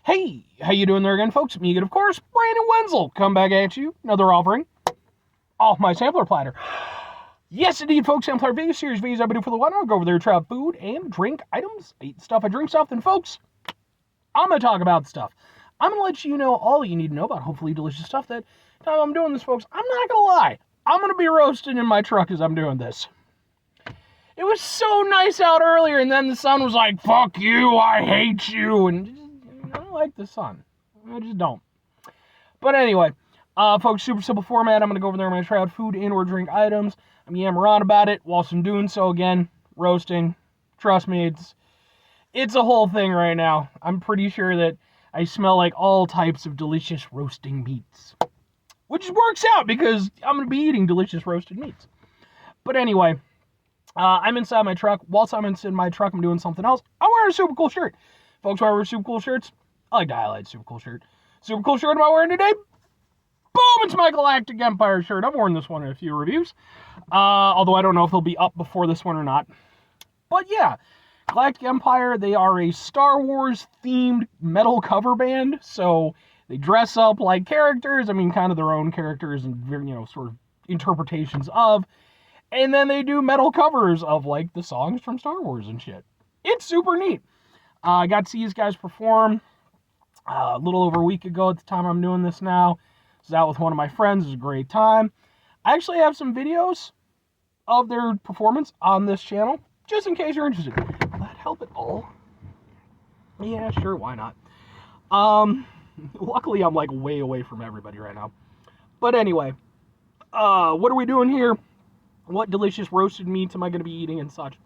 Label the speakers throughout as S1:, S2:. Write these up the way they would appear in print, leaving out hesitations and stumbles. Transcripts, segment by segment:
S1: Hey, how you doing there again, folks? Me again, of course, Brandon Wenzel. Come back at you. Another offering off my sampler platter. Yes, indeed, folks. Sampler video series videos I do for the one. I'll go over there, try out food and drink items. I eat stuff, I drink stuff. Then, folks, I'm going to talk about stuff. I'm going to let you know all you need to know about hopefully delicious stuff that time I'm doing this, folks. I'm not going to lie. I'm going to be roasting in my truck as I'm doing this. It was so nice out earlier, and then the sun was like, fuck you, I hate you, and I don't like the sun. I just don't. But anyway, folks, super simple format. I'm going to go over there. I'm going to try out food and or drink items. I'm yammer on about it whilst I'm doing so. Again, roasting. Trust me, it's a whole thing right now. I'm pretty sure that I smell like all types of delicious roasting meats. Which works out because I'm going to be eating delicious roasted meats. But anyway, I'm inside my truck. Whilst I'm inside my truck, I'm doing something else. I'm wearing a super cool shirt. Folks, why I wear super cool shirts? I like to highlight super cool shirt. Super cool shirt am I wearing today? Boom! It's my Galactic Empire shirt. I've worn this one in a few reviews. Although I don't know if they'll be up before this one or not. But yeah, Galactic Empire, they are a Star Wars themed metal cover band. So they dress up like characters. I mean, kind of their own characters and, sort of interpretations of. And then they do metal covers of, like, the songs from Star Wars and shit. It's super neat. I got to see these guys perform a little over a week ago at the time I'm doing this now. I was out with one of my friends. It was a great time. I actually have some videos of their performance on this channel, just in case you're interested. Will that help at all? Yeah, sure, why not? Luckily, I'm, like, way away from everybody right now. But anyway, what are we doing here? What delicious roasted meats am I going to be eating and such?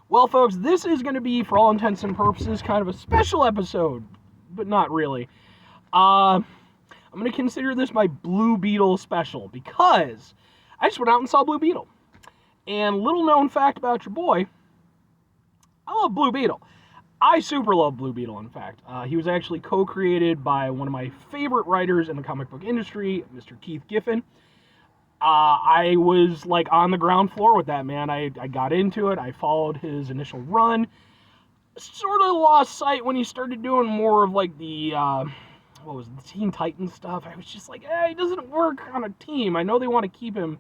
S1: Well, folks, this is going to be, for all intents and purposes, kind of a special episode, but not really. I'm going to consider this my Blue Beetle special, because I just went out and saw Blue Beetle. And little known fact about your boy, I love Blue Beetle. I super love Blue Beetle, in fact. He was actually co-created by one of my favorite writers in the comic book industry, Mr. Keith Giffen. I was, like, on the ground floor with that, man. I got into it. I followed his initial run. Sort of lost sight when he started doing more of, like, the Teen Titans stuff. I was just like, he doesn't work on a team. I know they want to keep him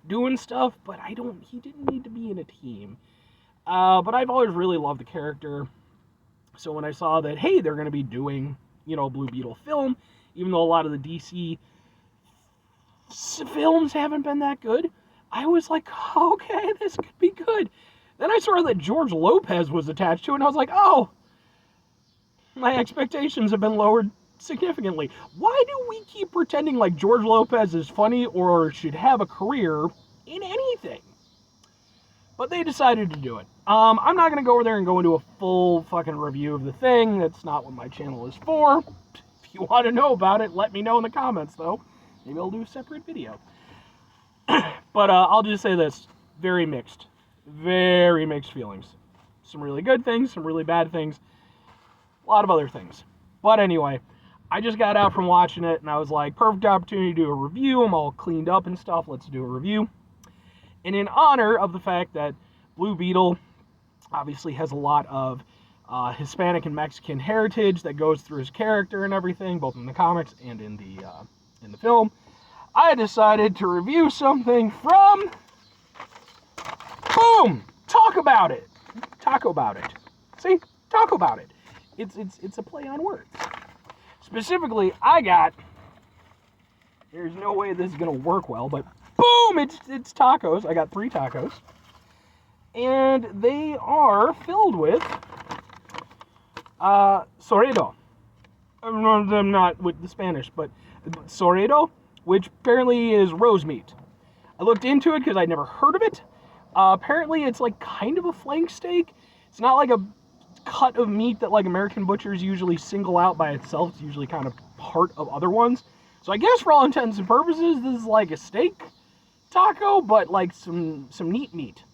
S1: doing stuff, but he didn't need to be in a team. But I've always really loved the character. So when I saw that, hey, they're going to be doing, Blue Beetle film, even though a lot of the DC films haven't been that good, I was like, okay, this could be good. Then I saw that George Lopez was attached to it, and I was like, oh, my expectations have been lowered significantly. Why do we keep pretending like George Lopez is funny or should have a career in anything? But they decided to do it. I'm not going to go over there and go into a full fucking review of the thing. That's not what my channel is for. If you want to know about it, let me know in the comments, though. Maybe I'll do a separate video. But I'll just say this. Very mixed feelings. Some really good things, some really bad things, a lot of other things. But anyway, I just got out from watching it, and I was like, perfect opportunity to do a review. I'm all cleaned up and stuff. Let's do a review. And in honor of the fact that Blue Beetle obviously has a lot of Hispanic and Mexican heritage that goes through his character and everything, both in the comics and in the film, I decided to review something from, boom, Talk About It. Talk About It. See? Talk About It. It's a play on words. Specifically, there's no way this is going to work well, but boom, it's tacos. I got 3 tacos. And they are filled with Suadero. I'm not with the Spanish, but Suadero, which apparently is rose meat. I looked into it because I'd never heard of it. Apparently it's like kind of a flank steak. It's not like a cut of meat that like American butchers usually single out by itself. It's usually kind of part of other ones. So I guess for all intents and purposes, this is like a steak taco, but like some neat meat.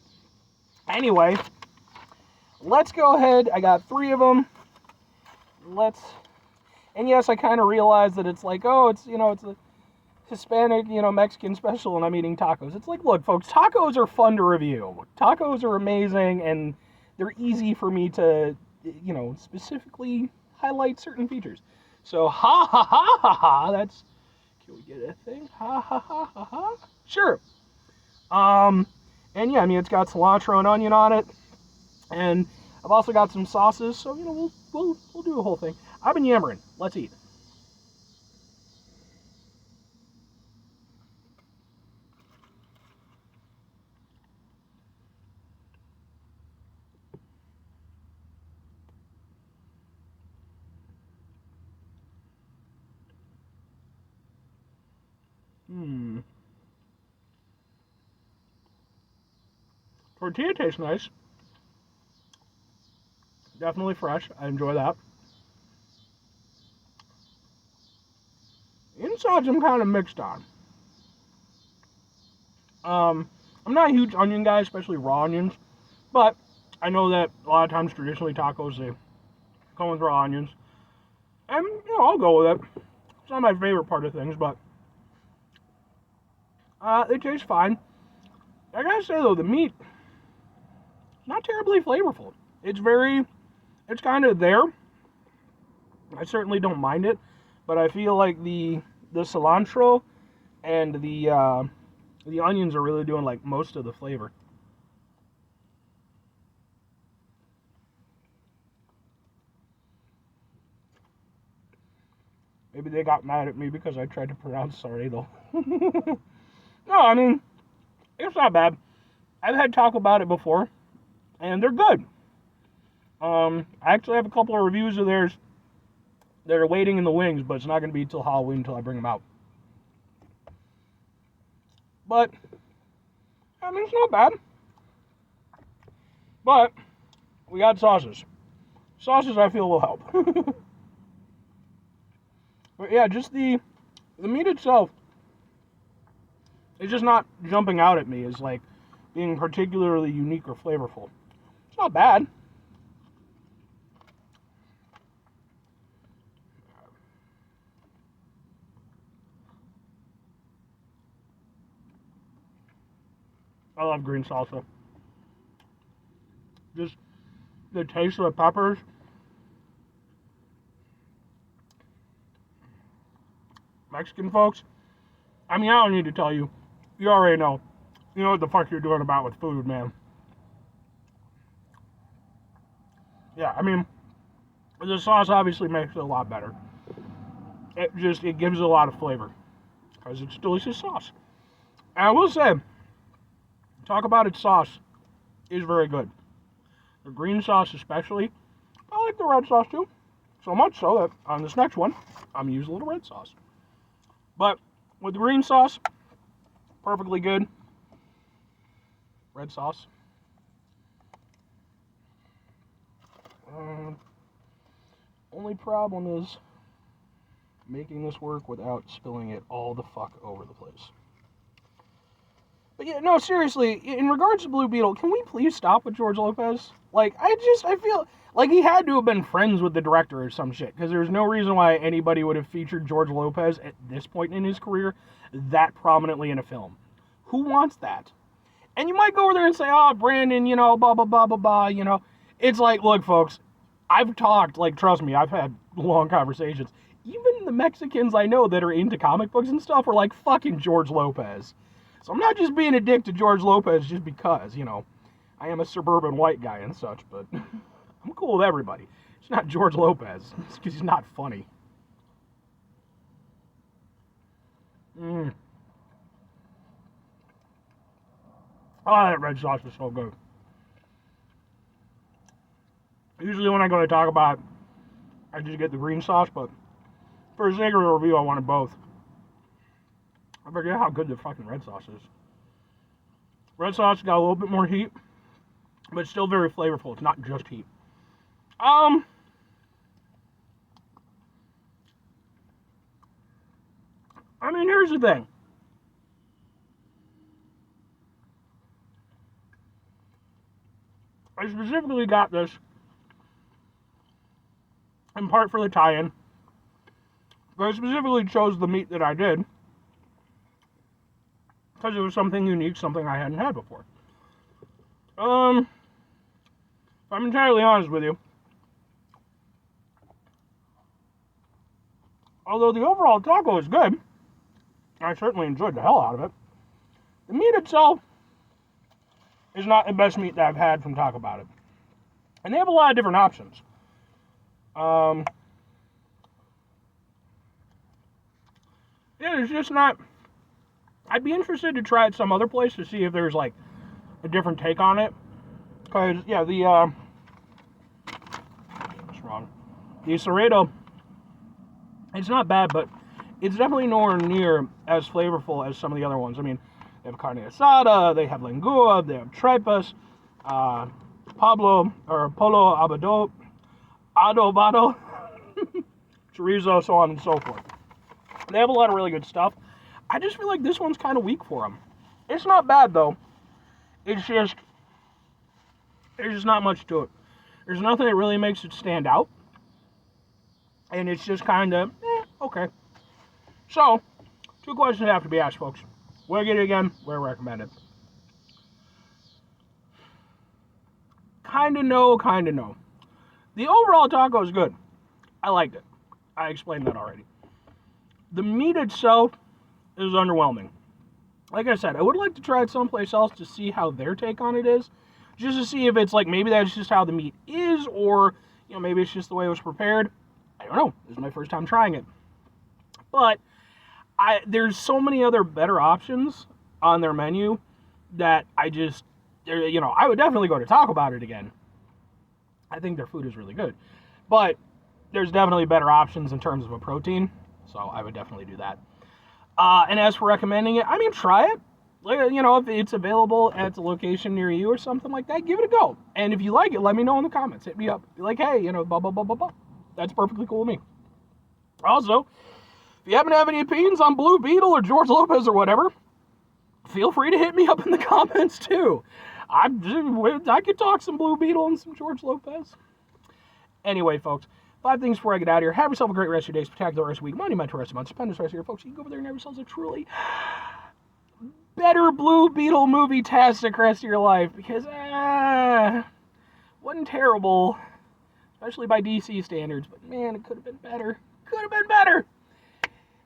S1: Anyway, let's go ahead. I got 3 of them. And yes, I kind of realized that it's like, it's a Hispanic, Mexican special, and I'm eating tacos. It's like, look, folks, tacos are fun to review. Tacos are amazing, and they're easy for me to, specifically highlight certain features. So, ha ha ha ha ha, that's, can we get a thing? Ha ha ha ha ha. Sure. And yeah, I mean, it's got cilantro and onion on it. And I've also got some sauces, so, you know, we'll do the whole thing. I've been yammering. Let's eat. Tortilla tastes nice. Definitely fresh. I enjoy that. Insides I'm kind of mixed on. I'm not a huge onion guy, especially raw onions, but I know that a lot of times traditionally tacos, they come with raw onions. And, you know, I'll go with it. It's not my favorite part of things, but they taste fine. I gotta say though, the meat, not terribly flavorful. It's kind of there. I certainly don't mind it, but I feel like the cilantro and the onions are really doing like most of the flavor. Maybe they got mad at me because I tried to pronounce Suadero. No, I mean, it's not bad. I've had talk about it before, and they're good. I actually have a couple of reviews of theirs that are waiting in the wings, but it's not going to be until Halloween until I bring them out. But, I mean, it's not bad. But, we got sauces. Sauces I feel will help. But yeah, just the meat itself is just not jumping out at me as like being particularly unique or flavorful. It's not bad. I love green salsa. Just the taste of the peppers. Mexican folks, I mean, I don't need to tell you. You already know. You know what the fuck you're doing about with food, man. Yeah, I mean, the sauce obviously makes it a lot better. It gives it a lot of flavor. Because it's delicious sauce. And I will say, talk about its sauce is very good. The green sauce especially. I like the red sauce too. So much so that on this next one, I'm going to use a little red sauce. But with the green sauce, perfectly good. Red sauce. Only problem is making this work without spilling it all the fuck over the place. But yeah, no, seriously, in regards to Blue Beetle, can we please stop with George Lopez? Like, I feel like he had to have been friends with the director or some shit, because there's no reason why anybody would have featured George Lopez at this point in his career that prominently in a film. Who wants that? And you might go over there and say, oh, Brandon, you know, blah, blah, blah, blah, blah, you know. It's like, look, folks, I've talked, like, trust me, I've had long conversations. Even the Mexicans I know that are into comic books and stuff are like, fucking George Lopez. So I'm not just being a dick to George Lopez just because, you know, I am a suburban white guy and such, but I'm cool with everybody. It's not George Lopez. It's because he's not funny. Oh, that red sauce is so good. Usually when I go to talk about it, I just get the green sauce, but for the sake of the review, I wanted both. I forget how good the fucking red sauce is. Red sauce got a little bit more heat, but still very flavorful. It's not just heat. I mean, here's the thing. I specifically got this in part for the tie-in, but I specifically chose the meat that I did because it was something unique, something I hadn't had before. If I'm entirely honest with you, although the overall taco is good, I certainly enjoyed the hell out of it. The meat itself is not the best meat that I've had from Taco About It. And they have a lot of different options. Yeah, it's just not... I'd be interested to try it some other place to see if there's, like, a different take on it. Because, yeah, what's wrong? The Suadero, it's not bad, but it's definitely nowhere near as flavorful as some of the other ones. I mean, they have carne asada, they have lengua, they have tripas, polo adobado, chorizo, so on and so forth. They have a lot of really good stuff. I just feel like this one's kind of weak for them. It's not bad, though. It's just, there's just not much to it. There's nothing that really makes it stand out. And it's just kind of, okay. So, 2 questions have to be asked, folks. Where get it again? Where recommended? Kinda no, kinda no. The overall taco is good. I liked it. I explained that already. The meat itself is underwhelming. Like I said, I would like to try it someplace else to see how their take on it is. Just to see if it's like, maybe that's just how the meat is, or, you know, maybe it's just the way it was prepared. I don't know. This is my first time trying it. But there's so many other better options on their menu that I just, you know, I would definitely go to Taco About It again. I think their food is really good. But there's definitely better options in terms of a protein. So I would definitely do that. And as for recommending it, I mean, try it. You know, if it's available at a location near you or something like that, give it a go. And if you like it, let me know in the comments. Hit me up. Be like, hey, you know, blah, blah, blah, blah, blah. That's perfectly cool with me. Also, if you happen to have any opinions on Blue Beetle or George Lopez or whatever, feel free to hit me up in the comments too. I could talk some Blue Beetle and some George Lopez. Anyway, folks, 5 things before I get out of here. Have yourself a great rest of your day, spectacular rest of the week, monumental rest of the month, stupendous rest of your folks. You can go over there and have yourselves a truly better Blue Beetle movie-tastic rest of your life, because, wasn't terrible, especially by DC standards, but man, it could have been better. Could have been better.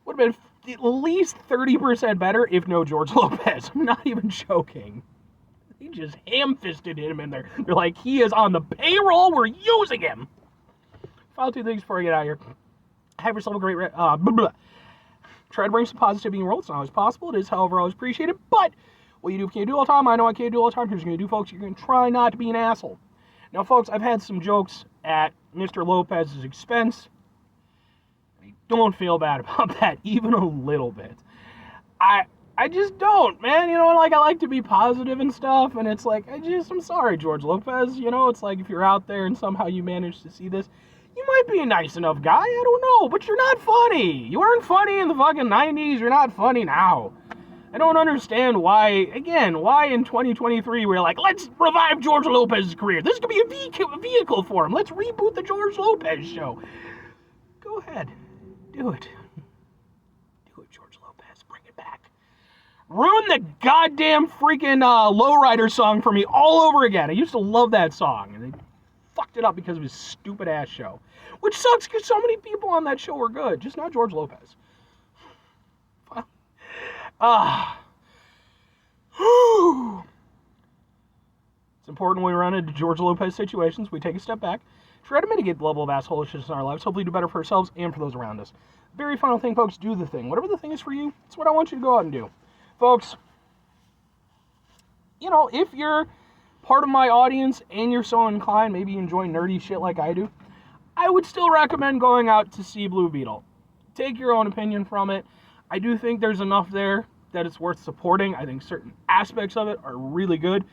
S1: Would have been at least 30% better if no George Lopez. I'm not even joking. They just ham-fisted him in there. They're like, he is on the payroll, we're using him. Final 2 things before I get out of here. Have yourself a great, try to bring some positivity in your world. It's not always possible. It is, however, always appreciated. But what you do can't do all the time. I know I can't do all the time. Here's what you're going to do, folks. You're going to try not to be an asshole. Now, folks, I've had some jokes at Mr. Lopez's expense. I don't feel bad about that, even a little bit. I just don't, man. You know, like, I like to be positive and stuff, and it's like, I'm sorry, George Lopez. You know, it's like, if you're out there and somehow you manage to see this, you might be a nice enough guy, I don't know, but you're not funny. You weren't funny in the fucking 90s, you're not funny now. I don't understand why in 2023 we're like, let's revive George Lopez's career. This could be a vehicle for him. Let's reboot the George Lopez show. Go ahead. Do it. Do it, George Lopez. Bring it back. Ruin the goddamn freaking Lowrider song for me all over again. I used to love that song, and they fucked it up because of his stupid ass show. Which sucks because so many people on that show were good, just not George Lopez. It's important when we run into George Lopez situations, we take a step back, try to mitigate the level of assholishness in our lives, hopefully do better for ourselves and for those around us. Very final thing, folks, do the thing. Whatever the thing is for you, it's what I want you to go out and do. Folks, you know, if you're part of my audience and you're so inclined, maybe you enjoy nerdy shit like I do, I would still recommend going out to see Blue Beetle. Take your own opinion from it. I do think there's enough there that it's worth supporting. I think certain aspects of it are really good.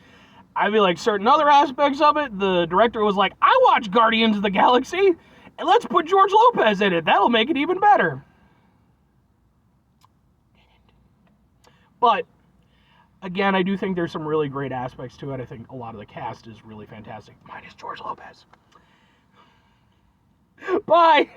S1: I feel like certain other aspects of it, the director was like, I watch Guardians of the Galaxy, and let's put George Lopez in it. That'll make it even better. But again, I do think there's some really great aspects to it. I think a lot of the cast is really fantastic. Minus George Lopez. Bye!